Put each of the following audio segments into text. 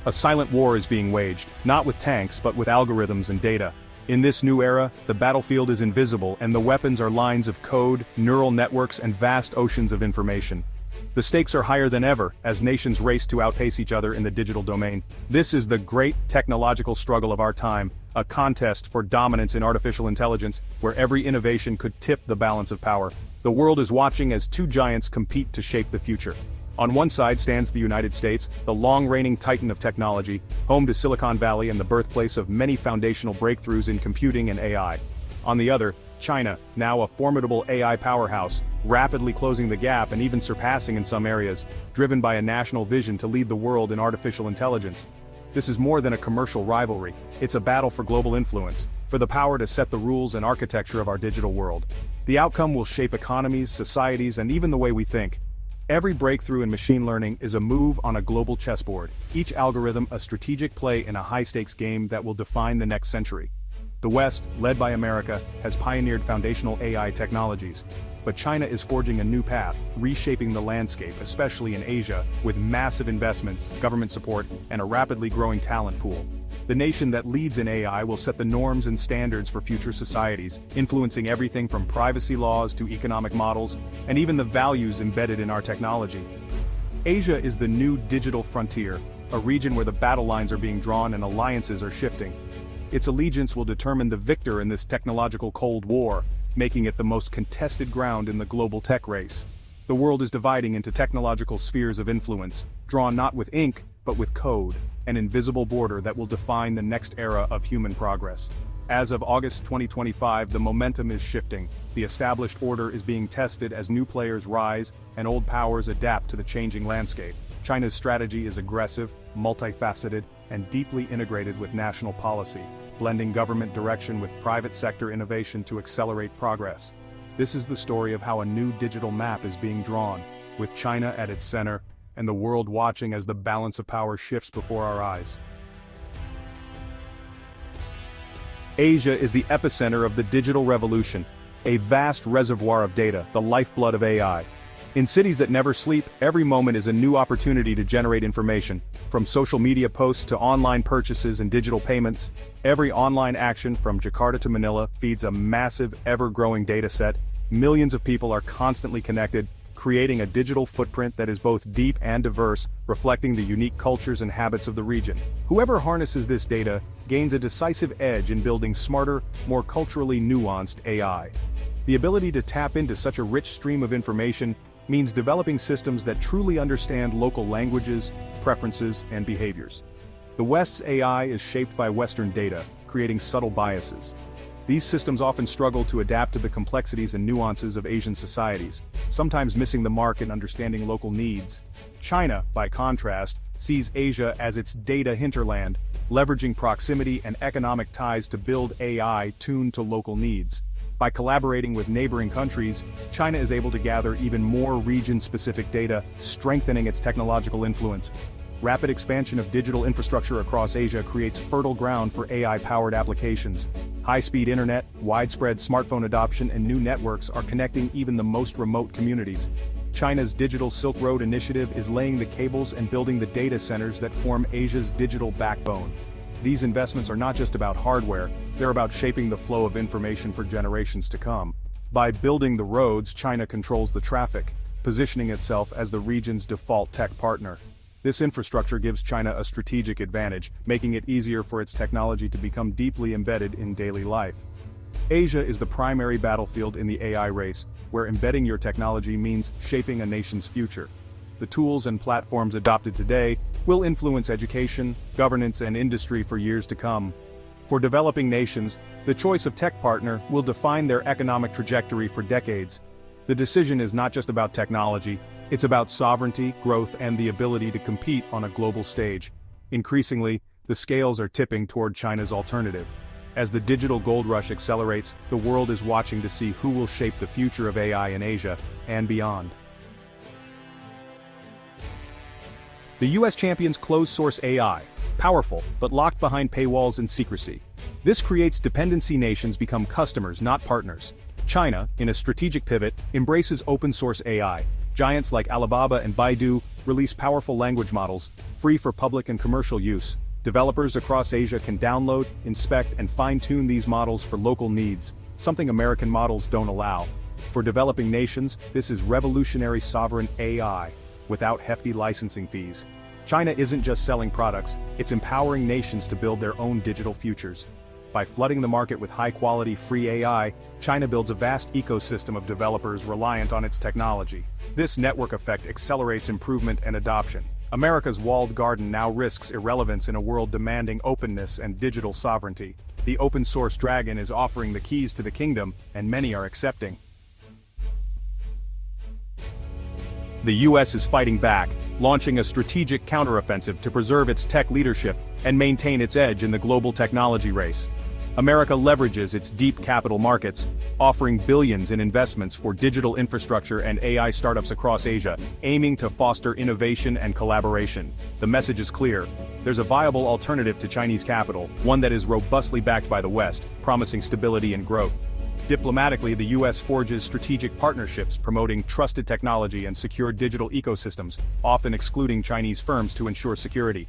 A silent war is being waged, not with tanks but with algorithms and data. In this new era, the battlefield is invisible and the weapons are lines of code, neural networks and vast oceans of information. The stakes are higher than ever as nations race to outpace each other in the digital domain. This is the great technological struggle of our time, a contest for dominance in artificial intelligence where every innovation could tip the balance of power. The world is watching as two giants compete to shape the future. On one side stands the United States, the long-reigning titan of technology, home to Silicon Valley and the birthplace of many foundational breakthroughs in computing and AI. On the other, China, now a formidable AI powerhouse, rapidly closing the gap and even surpassing in some areas, driven by a national vision to lead the world in artificial intelligence. This is more than a commercial rivalry, it's a battle for global influence, for the power to set the rules and architecture of our digital world. The outcome will shape economies, societies, and even the way we think. Every breakthrough in machine learning is a move on a global chessboard, each algorithm a strategic play in a high-stakes game that will define the next century. The West, led by America, has pioneered foundational AI technologies. But China is forging a new path, reshaping the landscape, especially in Asia, with massive investments, government support, and a rapidly growing talent pool. The nation that leads in AI will set the norms and standards for future societies, influencing everything from privacy laws to economic models, and even the values embedded in our technology. Asia is the new digital frontier, a region where the battle lines are being drawn and alliances are shifting. Its allegiance will determine the victor in this technological Cold War, making it the most contested ground in the global tech race. The world is dividing into technological spheres of influence, drawn not with ink, but with code, an invisible border that will define the next era of human progress. As of August 2025, the momentum is shifting. The established order is being tested as new players rise and old powers adapt to the changing landscape. China's strategy is aggressive, multifaceted, and deeply integrated with national policy, blending government direction with private sector innovation to accelerate progress. This is the story of how a new digital map is being drawn, with China at its center, and the world watching as the balance of power shifts before our eyes. Asia is the epicenter of the digital revolution, a vast reservoir of data, the lifeblood of AI. In cities that never sleep, every moment is a new opportunity to generate information. From social media posts to online purchases and digital payments, every online action from Jakarta to Manila feeds a massive, ever-growing data set. Millions of people are constantly connected, creating a digital footprint that is both deep and diverse, reflecting the unique cultures and habits of the region. Whoever harnesses this data gains a decisive edge in building smarter, more culturally nuanced AI. The ability to tap into such a rich stream of information means developing systems that truly understand local languages, preferences, and behaviors. The West's AI is shaped by Western data, creating subtle biases. These systems often struggle to adapt to the complexities and nuances of Asian societies, sometimes missing the mark in understanding local needs. China, by contrast, sees Asia as its data hinterland, leveraging proximity and economic ties to build AI tuned to local needs. By collaborating with neighboring countries, China is able to gather even more region-specific data, strengthening its technological influence. Rapid expansion of digital infrastructure across Asia creates fertile ground for AI-powered applications. High-speed internet, widespread smartphone adoption, and new networks are connecting even the most remote communities. China's Digital Silk Road initiative is laying the cables and building the data centers that form Asia's digital backbone. These investments are not just about hardware, they're about shaping the flow of information for generations to come. By building the roads, China controls the traffic, positioning itself as the region's default tech partner. This infrastructure gives China a strategic advantage, making it easier for its technology to become deeply embedded in daily life. Asia is the primary battlefield in the AI race, where embedding your technology means shaping a nation's future. The tools and platforms adopted today will influence education, governance, and industry for years to come. For developing nations, the choice of tech partner will define their economic trajectory for decades. The decision is not just about technology, it's about sovereignty, growth, and the ability to compete on a global stage. Increasingly, the scales are tipping toward China's alternative. As the digital gold rush accelerates, the world is watching to see who will shape the future of AI in Asia and beyond. The US champions closed-source AI, powerful, but locked behind paywalls and secrecy. This creates dependency nations become customers, not partners. China, in a strategic pivot, embraces open-source AI. Giants like Alibaba and Baidu release powerful language models, free for public and commercial use. Developers across Asia can download, inspect, and fine-tune these models for local needs, something American models don't allow. For developing nations, this is revolutionary sovereign AI, without hefty licensing fees. China isn't just selling products, it's empowering nations to build their own digital futures. By flooding the market with high-quality free AI, China builds a vast ecosystem of developers reliant on its technology. This network effect accelerates improvement and adoption. America's walled garden now risks irrelevance in a world demanding openness and digital sovereignty. The open-source dragon is offering the keys to the kingdom, and many are accepting. The US is fighting back, launching a strategic counteroffensive to preserve its tech leadership and maintain its edge in the global technology race. America leverages its deep capital markets, offering billions in investments for digital infrastructure and AI startups across Asia, aiming to foster innovation and collaboration. The message is clear: there's a viable alternative to Chinese capital, one that is robustly backed by the West, promising stability and growth. Diplomatically, the US forges strategic partnerships promoting trusted technology and secure digital ecosystems, often excluding Chinese firms to ensure security.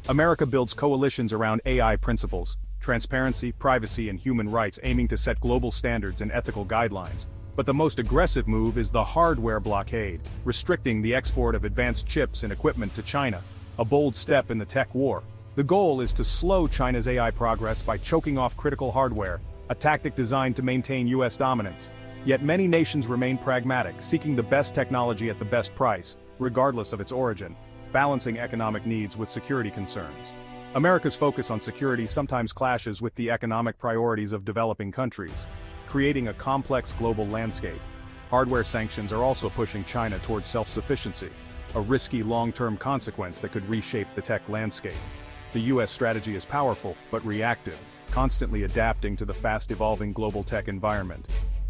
America builds coalitions around AI principles: transparency, privacy, and human rights, aiming to set global standards and ethical guidelines. But the most aggressive move is the hardware blockade, restricting the export of advanced chips and equipment to China, a bold step in the tech war. The goal is to slow China's AI progress by choking off critical hardware, a tactic designed to maintain US dominance. Yet many nations remain pragmatic, seeking the best technology at the best price, regardless of its origin, balancing economic needs with security concerns. America's focus on security sometimes clashes with the economic priorities of developing countries, creating a complex global landscape. Hardware sanctions are also pushing China towards self-sufficiency, a risky long-term consequence that could reshape the tech landscape. The US strategy is powerful, but reactive, constantly adapting to the fast-evolving global tech environment.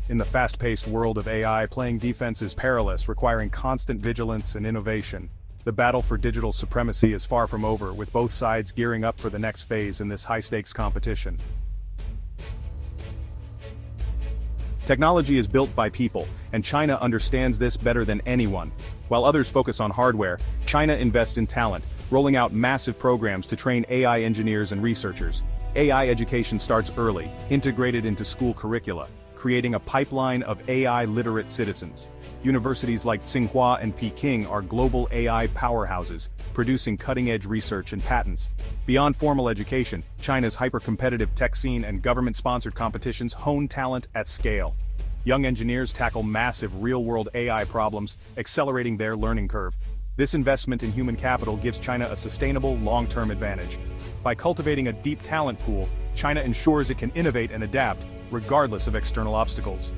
In the fast-paced world of AI, playing defense is perilous, requiring constant vigilance and innovation. The battle for digital supremacy is far from over, with both sides gearing up for the next phase in this high-stakes competition. Technology is built by people, and China understands this better than anyone. While others focus on hardware, China invests in talent, rolling out massive programs to train AI engineers and researchers. AI education starts early, integrated into school curricula, creating a pipeline of AI-literate citizens. Universities like Tsinghua and Peking are global AI powerhouses, producing cutting-edge research and patents. Beyond formal education, China's hyper-competitive tech scene and government-sponsored competitions hone talent at scale. Young engineers tackle massive real-world AI problems, accelerating their learning curve. This investment in human capital gives China a sustainable, long-term advantage. By cultivating a deep talent pool, China ensures it can innovate and adapt, regardless of external obstacles.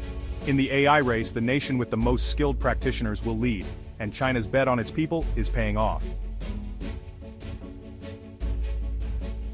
In the AI race, the nation with the most skilled practitioners will lead, and China's bet on its people is paying off.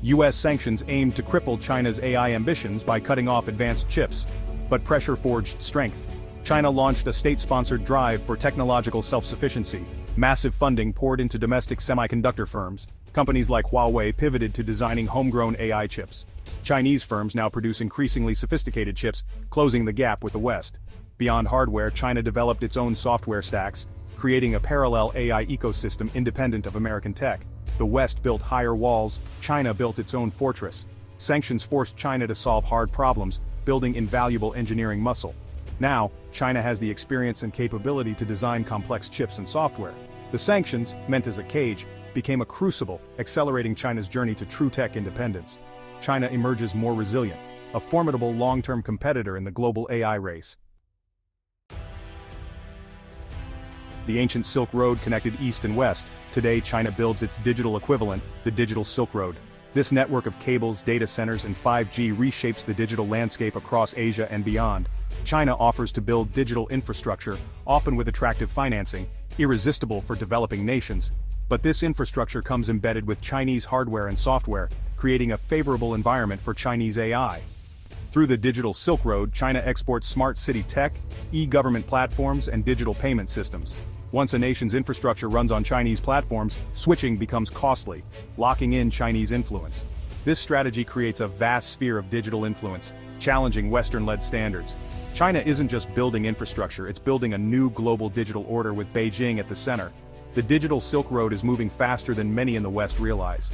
US sanctions aim to cripple China's AI ambitions by cutting off advanced chips, but pressure forged strength. China launched a state-sponsored drive for technological self-sufficiency. Massive funding poured into domestic semiconductor firms. Companies like Huawei pivoted to designing homegrown AI chips. Chinese firms now produce increasingly sophisticated chips, closing the gap with the West. Beyond hardware, China developed its own software stacks, creating a parallel AI ecosystem independent of American tech. The West built higher walls, China built its own fortress. Sanctions forced China to solve hard problems, building invaluable engineering muscle. Now, China has the experience and capability to design complex chips and software. The sanctions, meant as a cage, became a crucible, accelerating China's journey to true tech independence. China emerges more resilient, a formidable long-term competitor in the global AI race. The ancient Silk Road connected East and West. Today, China builds its digital equivalent, the Digital Silk Road. This network of cables, data centers, and 5G reshapes the digital landscape across Asia and beyond. China offers to build digital infrastructure, often with attractive financing, irresistible for developing nations. But this infrastructure comes embedded with Chinese hardware and software, creating a favorable environment for Chinese AI. Through the Digital Silk Road, China exports smart city tech, e-government platforms, and digital payment systems. Once a nation's infrastructure runs on Chinese platforms, switching becomes costly, locking in Chinese influence. This strategy creates a vast sphere of digital influence, challenging Western-led standards. China isn't just building infrastructure, it's building a new global digital order with Beijing at the center. The digital Silk Road is moving faster than many in the West realize.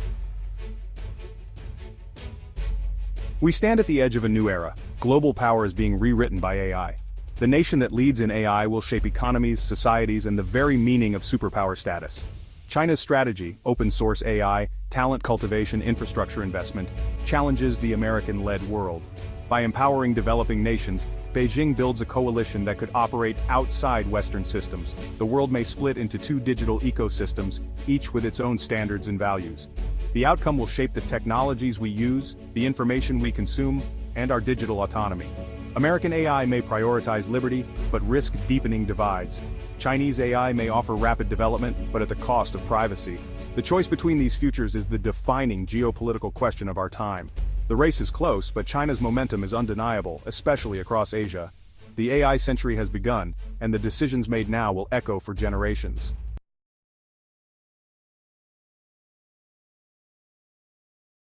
We stand at the edge of a new era. Global power is being rewritten by AI. The nation that leads in AI will shape economies, societies, and the very meaning of superpower status. China's strategy, open source AI, talent cultivation, infrastructure investment, challenges the American-led world. By empowering developing nations, Beijing builds a coalition that could operate outside Western systems. The world may split into two digital ecosystems, each with its own standards and values. The outcome will shape the technologies we use, the information we consume, and our digital autonomy. American AI may prioritize liberty, but risk deepening divides. Chinese AI may offer rapid development, but at the cost of privacy. The choice between these futures is the defining geopolitical question of our time. The race is close, but China's momentum is undeniable, especially across Asia. The AI century has begun, and the decisions made now will echo for generations.